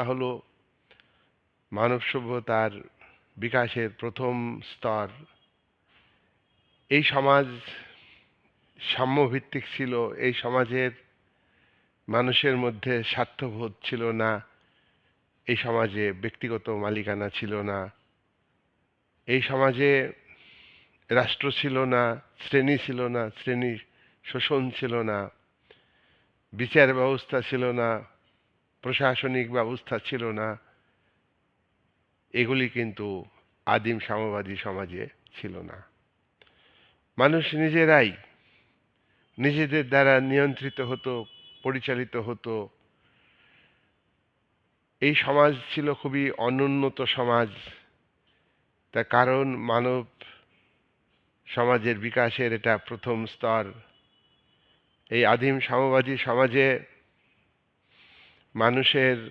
হলো মানব সভ্যতার বিকাশের প্রথম স্তর। এই সমাজ সাম্যভিত্তিক ছিল। এই সমাজের মানুষের মধ্যে স্বার্থবোধ ছিল না। এই সমাজে ব্যক্তিগত মালিকানা ছিল না। এই সমাজে রাষ্ট্র ছিল না, শ্রেণী ছিল না, শ্রেণী শোষণ ছিল না, বিচার ব্যবস্থা ছিল না, প্রশাসনিক ব্যবস্থা ছিল না। এগুলি কিন্তু আদিম সাম্যবাদী সমাজে ছিল না। মানুষ নিজেরাই নিজেদের দ্বারা নিয়ন্ত্রিত হতো, পরিচালিত হতো। এই সমাজ ছিল খুবই অনুন্নত সমাজ। তার কারণ মানব সমাজের বিকাশের এটা প্রথম স্তর। এই আদিম সাম্যবাদী সমাজে মানুষের